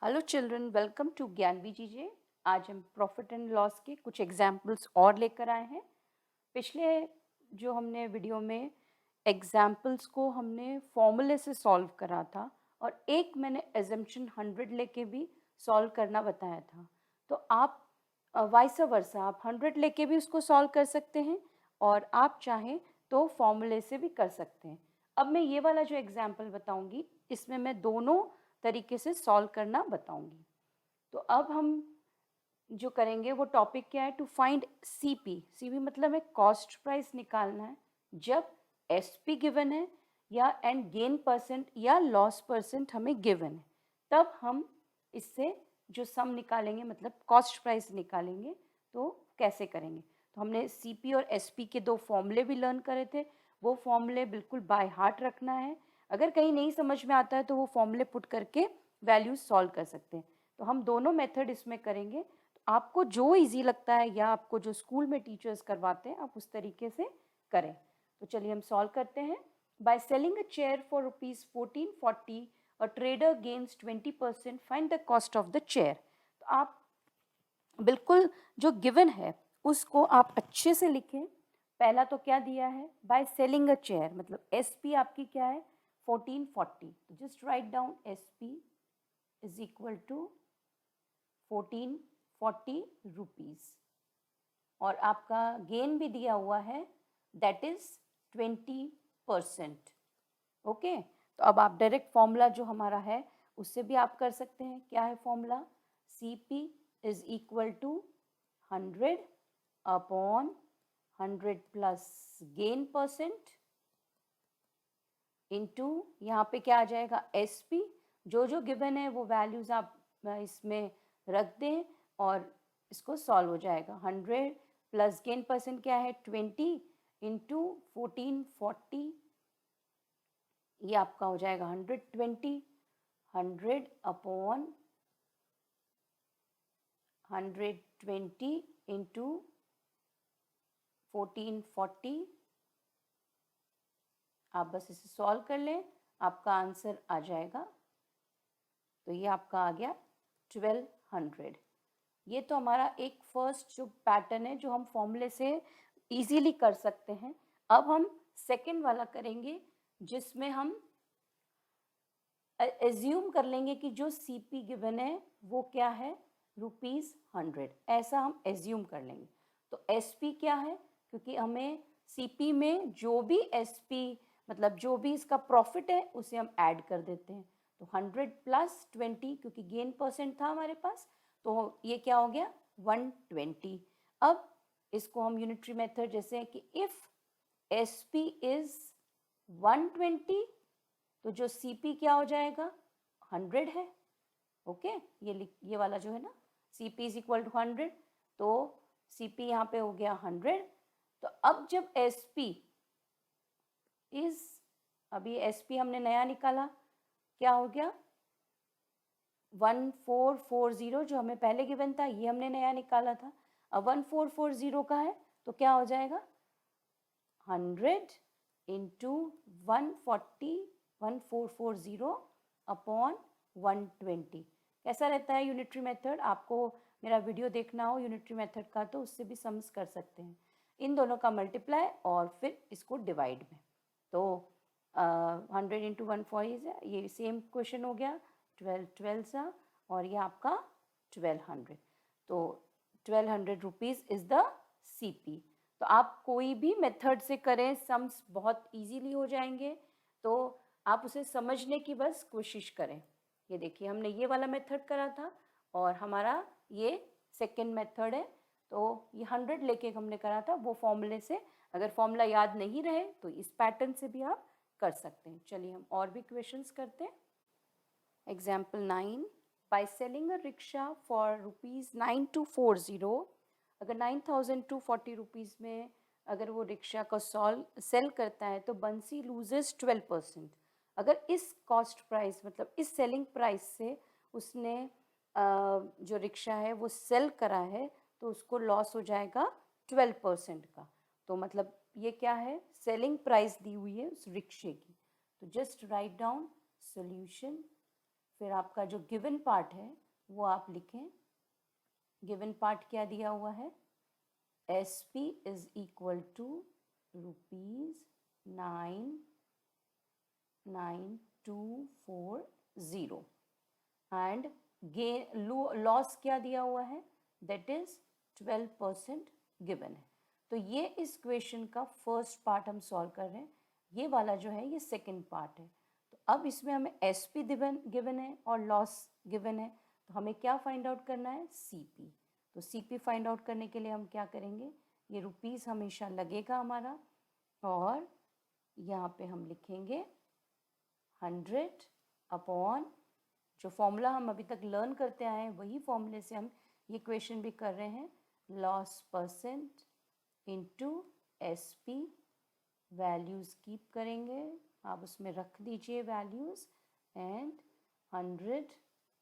Hello children, welcome to ज्ञान बीजीजे। आज हम प्रॉफिट एंड लॉस के कुछ एग्जाम्पल्स और लेकर आए हैं। पिछले जो हमने वीडियो में एग्जाम्पल्स को हमने फॉर्मूले से सॉल्व करा था और एक मैंने एजम्पशन 100 लेके भी सॉल्व करना बताया था। तो आप वाइस वर्सा आप 100 लेके भी उसको सॉल्व कर सकते हैं और आप चाहें तो फॉर्मूले से भी कर सकते हैं। अब मैं ये वाला जो एग्जाम्पल बताऊंगी इसमें मैं दोनों तरीके से सॉल्व करना बताऊंगी। तो अब हम जो करेंगे वो टॉपिक क्या है, टू फाइंड सीपी। सीपी मतलब है कॉस्ट प्राइस निकालना है जब एसपी गिवन है या एंड गेन परसेंट या लॉस परसेंट हमें गिवन है, तब हम इससे जो सम निकालेंगे मतलब कॉस्ट प्राइस निकालेंगे। तो कैसे करेंगे, तो हमने सीपी और एसपी के दो फॉर्मूले भी लर्न करे थे। वो फॉर्मूले बिल्कुल बाय हार्ट रखना है। अगर कहीं नहीं समझ में आता है तो वो फॉर्मूले पुट करके वैल्यूज सॉल्व कर सकते हैं। तो हम दोनों मेथड इसमें करेंगे। तो आपको जो इजी लगता है या आपको जो स्कूल में टीचर्स करवाते हैं आप उस तरीके से करें। तो चलिए हम सॉल्व करते हैं। Bye selling a chair for ₹1440 a trader gains 20%, find the cost of the chair. तो आप बिल्कुल जो गिवन है उसको आप अच्छे से लिखें। पहला तो क्या दिया है, बाय सेलिंग अ चेयर, मतलब एसपी आपकी क्या है 1440। तो just write down SP is equal to 1440 rupees और आपका गेन भी दिया हुआ है दैट इज 20%। ओके, तो अब आप डायरेक्ट फॉर्मूला जो हमारा है उससे भी आप कर सकते हैं। क्या है formula, CP is equal to 100 upon 100 plus gain percent into यहाँ पे क्या आ जाएगा एसपी। जो जो गिवन है वो वैल्यूज आप इसमें रख दें और इसको सॉल्व हो जाएगा। 100 प्लस गेन परसेंट क्या है 20 इंटू 1440, ये आपका हो जाएगा 120। 100 अपॉन 120 इंटू 1440, आप बस इसे सॉल्व कर लें, आपका आंसर आ जाएगा। तो ये आपका आ गया 1200। ये तो हमारा एक फर्स्ट जो पैटर्न है जो हम फॉर्मूले से इजीली कर सकते हैं। अब हम सेकंड वाला करेंगे जिसमें हम एज्यूम कर लेंगे कि जो सीपी गिवन है वो क्या है ₹100, ऐसा हम एज्यूम कर लेंगे। तो एसपी क्या है, क्योंकि हमें सीपी में जो भी एसपी मतलब जो भी इसका प्रॉफिट है उसे हम ऐड कर देते हैं। तो 100 प्लस 20, क्योंकि गेन परसेंट था हमारे पास, तो ये क्या हो गया 120। अब इसको हम यूनिटरी मेथड जैसे कि इफ एसपी इज 120 तो जो सीपी क्या हो जाएगा 100 है। ओके, ये वाला जो है ना सीपी इज इक्वल टू 100, तो सीपी यहाँ पे हो गया 100। तो अब जब एसपी इज, अभी एसपी हमने नया निकाला, क्या हो गया 1440, जो हमें पहले गिवन था ये हमने नया निकाला था। अब 1440 का है तो क्या हो जाएगा 100 इंटू 140, 1440 अपॉन 120। कैसा रहता है यूनिटरी मेथड, आपको मेरा वीडियो देखना हो यूनिटरी मेथड का तो उससे भी सम्स कर सकते हैं। इन दोनों का मल्टीप्लाई और फिर इसको डिवाइड में, तो 100 इंटू 140 है, ये सेम क्वेश्चन हो गया 12 सा और ये आपका 1200। तो 1200 रुपीज़ इज़ द सीपी। तो आप कोई भी मेथड से करें सम्स बहुत इजीली हो जाएंगे। तो आप उसे समझने की बस कोशिश करें। ये देखिए हमने ये वाला मेथड करा था और हमारा ये सेकंड मेथड है। तो ये 100 लेके हमने करा था वो फॉर्मूले से। अगर फॉर्मूला याद नहीं रहे तो इस पैटर्न से भी आप कर सकते हैं। चलिए हम और भी क्वेश्चंस करते हैं। Example 9, bye selling a rickshaw for ₹9240, अगर 9240 रुपीज़ में अगर वो रिक्शा को सेल करता है तो बंसी लूजेस 12%। अगर इस कॉस्ट प्राइस मतलब इस सेलिंग प्राइस से उसने जो रिक्शा है वो सेल करा है तो उसको लॉस हो जाएगा 12% का। तो मतलब ये क्या है, सेलिंग प्राइस दी हुई है उस रिक्शे की। तो जस्ट राइट डाउन सोल्यूशन फिर आपका जो गिवन पार्ट है वो आप लिखें। गिवन पार्ट क्या दिया हुआ है, SP is equal to ₹99240 and gain loss क्या दिया हुआ है, दैट इज 12% गिवन है। तो ये इस क्वेश्चन का फर्स्ट पार्ट हम सॉल्व कर रहे हैं, ये वाला जो है ये सेकंड पार्ट है। तो अब इसमें हमें SP गिवन है और लॉस गिवन है, तो हमें क्या फाइंड आउट करना है, CP। तो CP फाइंड आउट करने के लिए हम क्या करेंगे, ये रुपीज़ हमेशा लगेगा हमारा, और यहाँ पे हम लिखेंगे 100 अपॉन, जो फॉर्मूला हम अभी तक लर्न करते आए हैं वही फॉर्मूले से हम ये क्वेश्चन भी कर रहे हैं, loss percent into SP। Values keep करेंगे, आप उसमें रख दीजिए values, and 100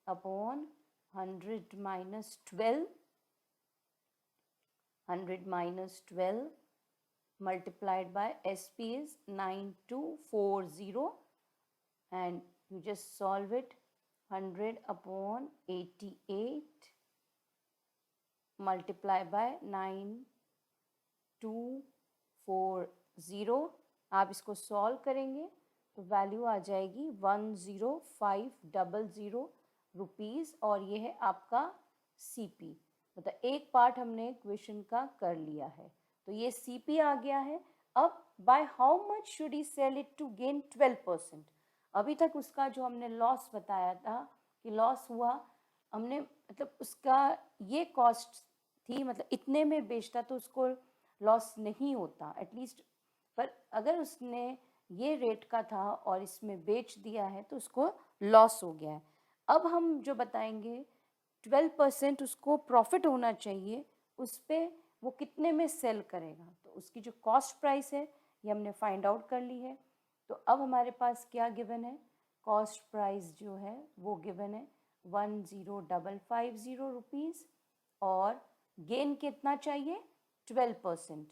upon 100 minus 12, 100 minus 12 multiplied by SP is 9240, and you just solve it. 100 upon 88 multiplied by 9240, आप इसको सॉल्व करेंगे तो वैल्यू आ जाएगी 10500 रुपीज़, और ये है आपका CP। मतलब एक पार्ट हमने क्वेश्चन का कर लिया है, तो ये CP आ गया है। अब by how much should he sell it to gain 12%। अभी तक उसका जो हमने लॉस बताया था कि लॉस हुआ, हमने मतलब उसका ये कॉस्ट थी, मतलब इतने में बेचता तो उसको लॉस नहीं होता एटलीस्ट, पर अगर उसने ये रेट का था और इसमें बेच दिया है तो उसको लॉस हो गया है। अब हम जो बताएंगे 12% उसको प्रॉफिट होना चाहिए, उस पर वो कितने में सेल करेगा, तो उसकी जो कॉस्ट प्राइस है ये हमने फाइंड आउट कर ली है। तो अब हमारे पास क्या गिवन है, कॉस्ट प्राइस जो है वो गिवन है 10550 रुपीज़, और गेन कितना चाहिए, 12%।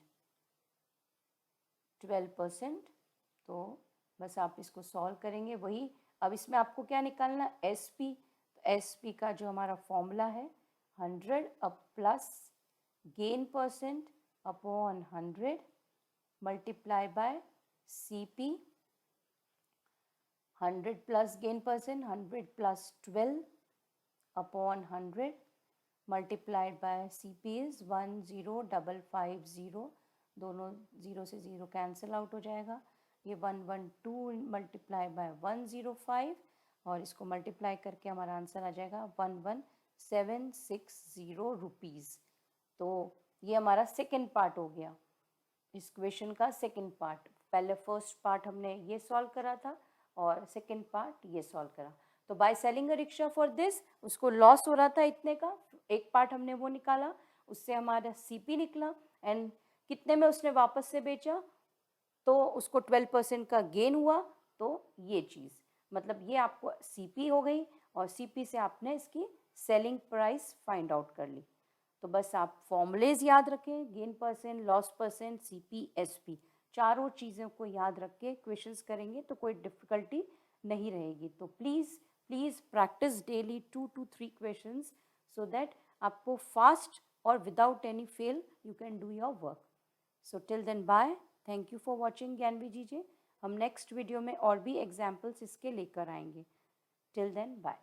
तो बस आप इसको सॉल्व करेंगे वही। अब इसमें आपको क्या निकालना, SP। तो SP का जो हमारा फॉर्मूला है 100 अब plus gain percent upon 100 multiply by CP। 100 plus gain percent 100 plus 12 upon 100 multiplied by CP is 10550, दोनों जीरो से ज़ीरो कैंसिल आउट हो जाएगा, ये 112 मल्टीप्लाई बाय 105, और इसको मल्टीप्लाई करके हमारा आंसर आ जाएगा 11760 रुपीज़। तो ये हमारा सेकेंड पार्ट हो गया इस क्वेश्चन का, सेकेंड पार्ट। पहले फर्स्ट पार्ट हमने ये सॉल्व करा था और सेकेंड पार्ट ये सॉल्व करा। तो bye selling a rickshaw for this, उसको लॉस हो रहा था इतने का, एक पार्ट हमने वो निकाला, उससे हमारा CP निकला, एंड कितने में उसने वापस से बेचा तो उसको 12% का गेन हुआ। तो ये चीज़ मतलब ये आपको CP हो गई, और CP से आपने इसकी सेलिंग प्राइस फाइंड आउट कर ली। तो बस आप फॉर्मूलेज याद रखें, gain percent, loss percent, CP, SP, चारों चीज़ों को याद रख के क्वेश्चंस करेंगे तो कोई डिफ़िकल्टी नहीं रहेगी। तो please practice daily 2 to 3 questions, so that आपको फास्ट और without any fail you can do your work. So till then bye, thank you for watching Gyanvi GJ. हम नेक्स्ट वीडियो में और भी एग्जाम्पल्स इसके लेकर आएंगे। Till then bye.